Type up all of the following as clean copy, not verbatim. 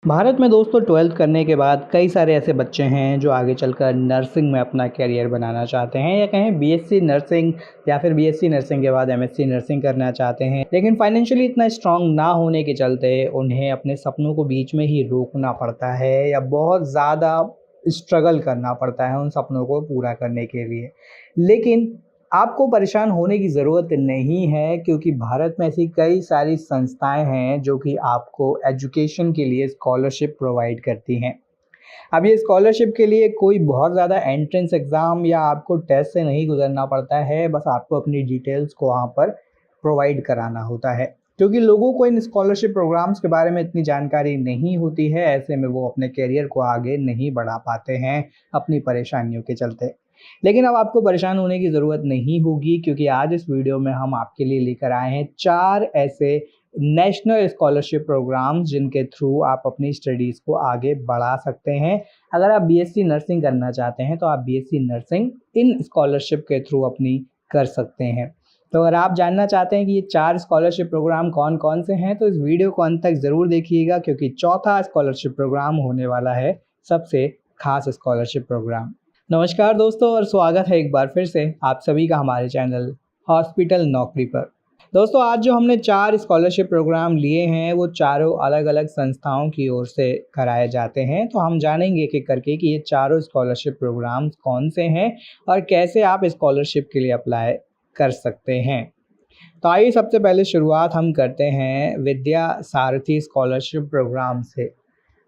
भारत में दोस्तों 12th करने के बाद कई सारे ऐसे बच्चे हैं जो आगे चलकर नर्सिंग में अपना करियर बनाना चाहते हैं या कहें बीएससी नर्सिंग या फिर बीएससी नर्सिंग के बाद एमएससी नर्सिंग करना चाहते हैं, लेकिन फाइनेंशियली इतना स्ट्रांग ना होने के चलते उन्हें अपने सपनों को बीच में ही रोकना पड़ता है या बहुत ज़्यादा स्ट्रगल करना पड़ता है उन सपनों को पूरा करने के लिए। लेकिन आपको परेशान होने की ज़रूरत नहीं है, क्योंकि भारत में ऐसी कई सारी संस्थाएं हैं जो कि आपको एजुकेशन के लिए स्कॉलरशिप प्रोवाइड करती हैं। अब ये स्कॉलरशिप के लिए कोई बहुत ज़्यादा एंट्रेंस एग्ज़ाम या आपको टेस्ट से नहीं गुजरना पड़ता है, बस आपको अपनी डिटेल्स को वहाँ पर प्रोवाइड कराना होता है। क्योंकि लोगों को इन स्कॉलरशिप प्रोग्राम्स के बारे में इतनी जानकारी नहीं होती है, ऐसे में वो अपने करियर को आगे नहीं बढ़ा पाते हैं अपनी परेशानियों के चलते। लेकिन अब आपको परेशान होने की ज़रूरत नहीं होगी, क्योंकि आज इस वीडियो में हम आपके लिए लेकर आए हैं 4 ऐसे नेशनल स्कॉलरशिप प्रोग्राम्स जिनके थ्रू आप अपनी स्टडीज़ को आगे बढ़ा सकते हैं। अगर आप बीएससी नर्सिंग करना चाहते हैं तो आप बीएससी नर्सिंग इन स्कॉलरशिप के थ्रू अपनी कर सकते हैं। तो अगर आप जानना चाहते हैं कि ये 4 स्कॉलरशिप प्रोग्राम कौन-कौन से हैं, तो इस वीडियो को अंत तक ज़रूर देखिएगा, क्योंकि चौथा स्कॉलरशिप प्रोग्राम होने वाला है सबसे खास स्कॉलरशिप प्रोग्राम। नमस्कार दोस्तों, और स्वागत है एक बार फिर से आप सभी का हमारे चैनल हॉस्पिटल नौकरी पर। दोस्तों, आज जो हमने 4 स्कॉलरशिप प्रोग्राम लिए हैं वो चारों अलग-अलग संस्थाओं की ओर से कराए जाते हैं। तो हम जानेंगे एक-एक करके कि ये चारों स्कॉलरशिप प्रोग्राम्स कौन से हैं और कैसे आप स्कॉलरशिप के लिए अप्लाई कर सकते हैं। तो आइए सबसे पहले शुरुआत हम करते हैं विद्या सारथी स्कॉलरशिप प्रोग्राम से।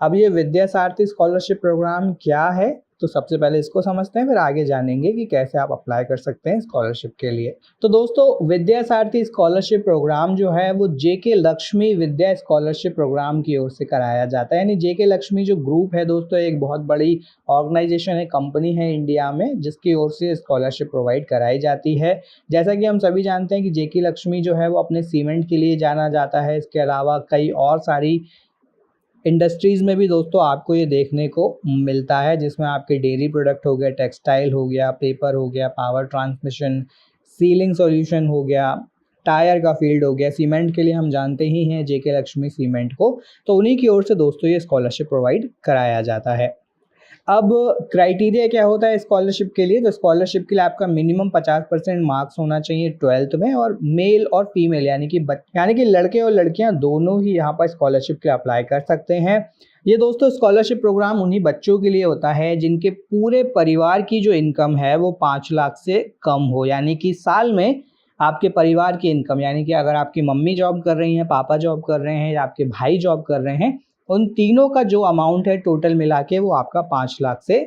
अब ये विद्या सारथी स्कॉलरशिप प्रोग्राम क्या है, तो सबसे पहले इसको समझते हैं, फिर आगे जानेंगे कि कैसे आप अप्लाई कर सकते हैं स्कॉलरशिप के लिए। तो दोस्तों, विद्या सारथी स्कॉलरशिप प्रोग्राम जो है वो जेके लक्ष्मी विद्या स्कॉलरशिप प्रोग्राम की ओर से कराया जाता है। यानी जेके लक्ष्मी जो ग्रुप है दोस्तों, एक बहुत बड़ी ऑर्गेनाइजेशन है, कंपनी है इंडिया में, जिसकी ओर से स्कॉलरशिप प्रोवाइड कराई जाती है। जैसा कि हम सभी जानते हैं कि जेके लक्ष्मी जो है वो अपने सीमेंट के लिए जाना जाता है। इसके अलावा कई और सारी इंडस्ट्रीज़ में भी दोस्तों आपको ये देखने को मिलता है, जिसमें आपके डेयरी प्रोडक्ट हो गया, टेक्सटाइल हो गया, पेपर हो गया, पावर ट्रांसमिशन, सीलिंग सॉल्यूशन हो गया, टायर का फील्ड हो गया। सीमेंट के लिए हम जानते ही हैं जेके लक्ष्मी सीमेंट को, तो उन्हीं की ओर से दोस्तों ये स्कॉलरशिप प्रोवाइड कराया जाता है। अब क्राइटेरिया क्या होता है स्कॉलरशिप के लिए, तो स्कॉलरशिप के लिए आपका मिनिमम 50% मार्क्स होना चाहिए 12th में, और मेल और फीमेल यानी कि लड़के और लड़कियां दोनों ही यहाँ पर स्कॉलरशिप के लिए अप्लाई कर सकते हैं। ये दोस्तों स्कॉलरशिप प्रोग्राम उन्हीं बच्चों के लिए होता है जिनके पूरे परिवार की जो इनकम है वो 5 लाख से कम हो। यानी कि साल में आपके परिवार की इनकम, यानी कि अगर आपकी मम्मी जॉब कर रही हैं, पापा जॉब कर रहे हैं या आपके भाई जॉब कर रहे हैं, उन तीनों का जो अमाउंट है टोटल मिला के वो आपका 5 लाख से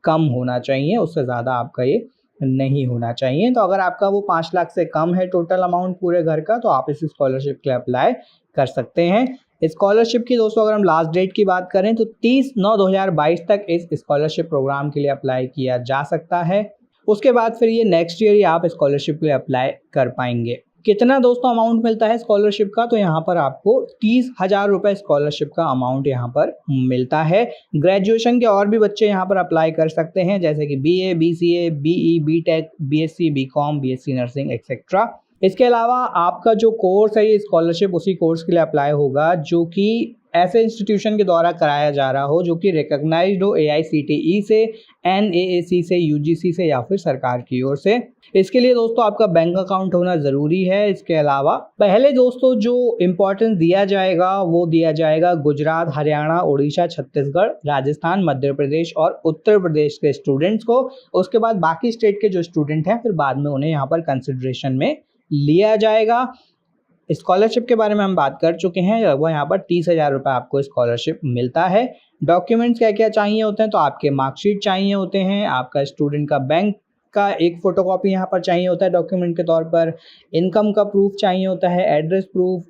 कम होना चाहिए, उससे ज़्यादा आपका ये नहीं होना चाहिए। तो अगर आपका वो 5 लाख से कम है टोटल अमाउंट पूरे घर का, तो आप इस स्कॉलरशिप के लिए अप्लाई कर सकते हैं। स्कॉलरशिप की दोस्तों अगर हम लास्ट डेट की बात करें तो 30/9/2022 तक इस स्कॉलरशिप प्रोग्राम के लिए अप्लाई किया जा सकता है। उसके बाद फिर ये नेक्स्ट ईयर ही आप स्कॉलरशिप के लिए अप्लाई कर पाएंगे। कितना दोस्तों अमाउंट मिलता है स्कॉलरशिप का, तो यहाँ पर आपको 30,000 रुपये स्कॉलरशिप का अमाउंट यहाँ पर मिलता है। ग्रेजुएशन के और भी बच्चे यहाँ पर अप्लाई कर सकते हैं, जैसे कि BA, BCA, BE, BTech, BSc, BCom, BSc nursing etcetera. इसके अलावा आपका जो कोर्स है ये स्कॉलरशिप उसी कोर्स के लिए अप्लाई होगा जो कि ऐसे इंस्टीट्यूशन के द्वारा कराया जा रहा हो जो कि रिकॉग्नाइज्ड हो एआईसीटीई से, एनएएसी से, यूजीसी से या फिर सरकार की ओर से। इसके लिए दोस्तों आपका बैंक अकाउंट होना ज़रूरी है। इसके अलावा पहले दोस्तों जो इम्पोर्टेंस दिया जाएगा वो दिया जाएगा गुजरात, हरियाणा, उड़ीसा, छत्तीसगढ़, राजस्थान, मध्य प्रदेश और उत्तर प्रदेश के स्टूडेंट्स को। उसके बाद बाकी स्टेट के जो स्टूडेंट हैं फिर बाद में उन्हें यहाँ पर कंसिडरेशन में लिया जाएगा। स्कॉलरशिप के बारे में हम बात कर चुके हैं, वो यहाँ पर 30,000 रुपये आपको स्कॉलरशिप मिलता है। डॉक्यूमेंट्स क्या क्या चाहिए होते हैं, तो आपके मार्कशीट चाहिए होते हैं, आपका स्टूडेंट का बैंक का एक फ़ोटोकॉपी यहाँ पर चाहिए होता है डॉक्यूमेंट के तौर पर, इनकम का प्रूफ चाहिए होता है, एड्रेस प्रूफ,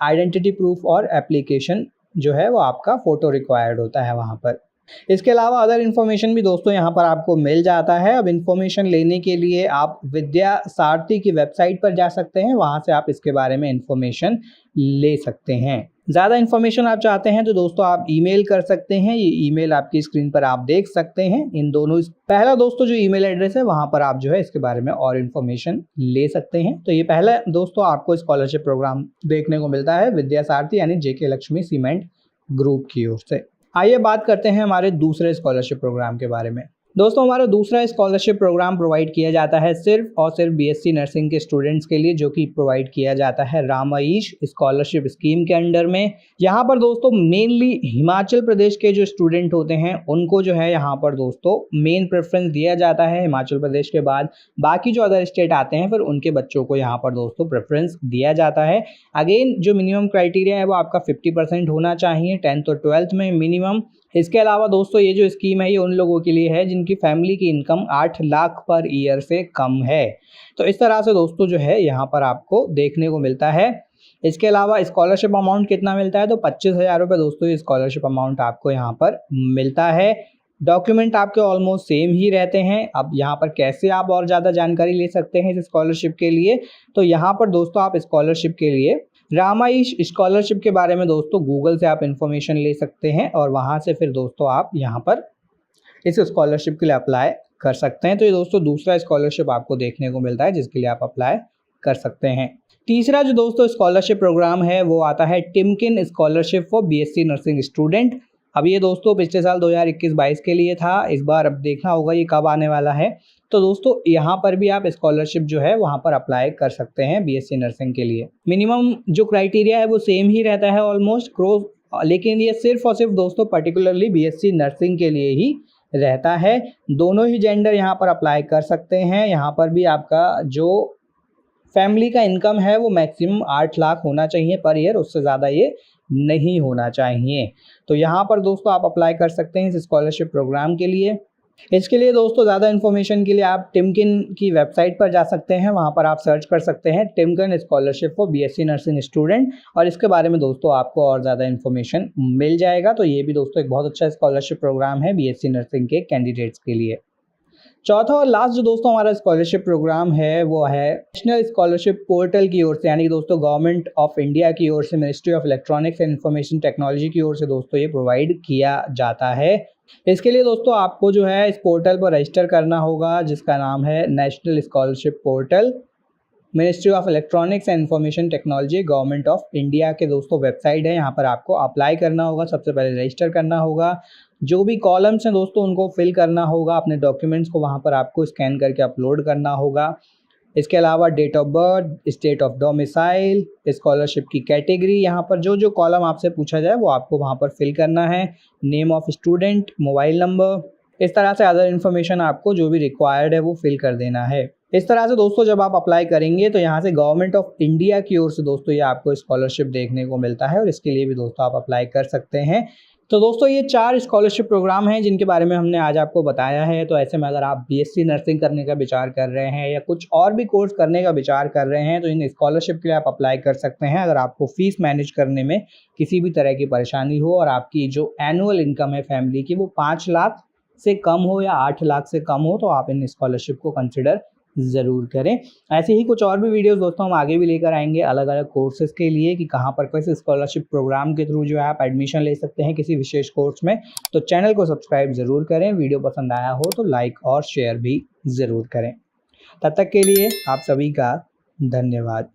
आइडेंटिटी प्रूफ और एप्लीकेशन जो है वो आपका फ़ोटो रिक्वायर्ड होता है वहाँ पर। इसके अलावा अदर इन्फॉर्मेशन भी दोस्तों यहाँ पर आपको मिल जाता है। अब इन्फॉर्मेशन लेने के लिए आप विद्या सारथी की वेबसाइट पर जा सकते हैं, वहाँ से आप इसके बारे में इन्फॉर्मेशन ले सकते हैं। ज़्यादा इन्फॉर्मेशन आप चाहते हैं तो दोस्तों आप ईमेल कर सकते हैं, ये ईमेल आपकी स्क्रीन पर आप देख सकते हैं। इन दोनों पहला दोस्तों जो ईमेल एड्रेस है वहाँ पर आप जो है इसके बारे में और इन्फॉर्मेशन ले सकते हैं। तो ये पहला दोस्तों आपको स्कॉलरशिप प्रोग्राम देखने को मिलता है विद्या सारथी यानी जेके लक्ष्मी सीमेंट ग्रुप की ओर से। आइए बात करते हैं हमारे दूसरे स्कॉलरशिप प्रोग्राम के बारे में। दोस्तों हमारा दूसरा स्कॉलरशिप प्रोग्राम प्रोवाइड किया जाता है सिर्फ और सिर्फ बीएससी नर्सिंग के स्टूडेंट्स के लिए, जो कि प्रोवाइड किया जाता है रामाईश स्कॉलरशिप स्कीम के अंडर में। यहाँ पर दोस्तों मेनली हिमाचल प्रदेश के जो स्टूडेंट होते हैं उनको जो है यहाँ पर दोस्तों मेन प्रेफरेंस दिया जाता है। हिमाचल प्रदेश के बाद बाकी जो अदर स्टेट आते हैं फिर उनके बच्चों को यहाँ पर दोस्तों प्रेफरेंस दिया जाता है। अगेन जो मिनिमम क्राइटेरिया है वो आपका 50% होना चाहिए 10th और 12th में मिनिमम। इसके अलावा दोस्तों ये जो स्कीम है ये उन लोगों के लिए है जिनकी फैमिली की इनकम 8 लाख पर ईयर से कम है। तो इस तरह से दोस्तों जो है यहाँ पर आपको देखने को मिलता है। इसके अलावा स्कॉलरशिप अमाउंट कितना मिलता है, तो 25,000 रुपये दोस्तों ये स्कॉलरशिप अमाउंट आपको यहाँ पर मिलता है। डॉक्यूमेंट आपके ऑलमोस्ट सेम ही रहते हैं। अब यहाँ पर कैसे आप और ज़्यादा जानकारी ले सकते हैं इस स्कॉलरशिप के लिए, तो यहाँ पर दोस्तों आप स्कॉलरशिप के लिए रामाईश स्कॉलरशिप के बारे में दोस्तों गूगल से आप इन्फॉर्मेशन ले सकते हैं और वहाँ से फिर दोस्तों आप यहाँ पर इस स्कॉलरशिप के लिए अप्लाई कर सकते हैं। तो ये दोस्तों दूसरा स्कॉलरशिप आपको देखने को मिलता है जिसके लिए आप अप्लाई कर सकते हैं। तीसरा जो दोस्तों स्कॉलरशिप प्रोग्राम है वो आता है Timken scholarship for BSc nursing student. अब ये दोस्तों पिछले साल 2021-22 के लिए था, इस बार अब देखना होगा ये कब आने वाला है। तो दोस्तों यहाँ पर भी आप स्कॉलरशिप जो है वहाँ पर अप्लाई कर सकते हैं बीएससी नर्सिंग के लिए। मिनिमम जो क्राइटेरिया है वो सेम ही रहता है ऑलमोस्ट क्रॉस, लेकिन ये सिर्फ और सिर्फ दोस्तों पर्टिकुलरली बीएससी नर्सिंग के लिए ही रहता है। दोनों ही जेंडर यहाँ पर अप्लाई कर सकते हैं। यहाँ पर भी आपका जो फैमिली का इनकम है वो मैक्सिमम 8 लाख होना चाहिए पर ईयर, उससे ज़्यादा ये नहीं होना चाहिए। तो यहाँ पर दोस्तों आप अप्लाई कर सकते हैं इस स्कॉलरशिप प्रोग्राम के लिए। इसके लिए दोस्तों ज़्यादा इन्फॉर्मेशन के लिए आप टिमकिन की वेबसाइट पर जा सकते हैं, वहाँ पर आप सर्च कर सकते हैं Timken scholarship for BSc nursing student, और इसके बारे में दोस्तों आपको और ज़्यादा इन्फॉर्मेशन मिल जाएगा। तो ये भी दोस्तों एक बहुत अच्छा स्कॉलरशिप प्रोग्राम है बीएससी नर्सिंग के कैंडिडेट्स के लिए। चौथा और लास्ट जो दोस्तों हमारा स्कॉलरशिप प्रोग्राम है वो है नेशनल स्कॉलरशिप पोर्टल की ओर से, यानी दोस्तों गवर्नमेंट ऑफ इंडिया की ओर से, ministry of electronics and information technology की ओर से दोस्तों ये प्रोवाइड किया जाता है। इसके लिए दोस्तों आपको जो है इस पोर्टल पर रजिस्टर करना होगा जिसका नाम है national scholarship portal, ministry of electronics and information technology, government of India के दोस्तों वेबसाइट है। यहाँ पर आपको अप्लाई करना होगा, सबसे पहले रजिस्टर करना होगा, जो भी कॉलम्स हैं दोस्तों उनको फिल करना होगा, अपने डॉक्यूमेंट्स को वहाँ पर आपको स्कैन करके अपलोड करना होगा। इसके अलावा date of birth, state of domicile, scholarship की कैटेगरी, यहाँ पर जो जो कॉलम आपसे पूछा जाए वो आपको वहाँ पर फिल करना है, name of student, mobile number, इस तरह से अदर इन्फॉर्मेशन आपको जो भी रिक्वायर्ड है वो फिल कर देना है। इस तरह से दोस्तों जब आप अप्लाई करेंगे तो यहाँ से गवर्नमेंट ऑफ इंडिया की ओर से दोस्तों ये आपको स्कॉलरशिप देखने को मिलता है और इसके लिए भी दोस्तों आप अप्लाई कर सकते हैं। तो दोस्तों ये 4 स्कॉलरशिप प्रोग्राम हैं जिनके बारे में हमने आज आपको बताया है। तो ऐसे में अगर आप बीएससी नर्सिंग करने का विचार कर रहे हैं या कुछ और भी कोर्स करने का विचार कर रहे हैं तो इन स्कॉलरशिप के लिए आप अप्लाई कर सकते हैं। अगर आपको फीस मैनेज करने में किसी भी तरह की परेशानी हो और आपकी जो एनुअल इनकम है फैमिली की वो 5 लाख से कम हो या 8 लाख से कम हो तो आप इन स्कॉलरशिप को कंसिडर ज़रूर करें। ऐसे ही कुछ और भी वीडियोस दोस्तों हम आगे भी लेकर आएंगे अलग अलग कोर्सेज़ के लिए कि कहाँ पर कैसे स्कॉलरशिप प्रोग्राम के थ्रू जो है आप एडमिशन ले सकते हैं किसी विशेष कोर्स में। तो चैनल को सब्सक्राइब ज़रूर करें, वीडियो पसंद आया हो तो लाइक और शेयर भी ज़रूर करें। तब तक के लिए आप सभी का धन्यवाद।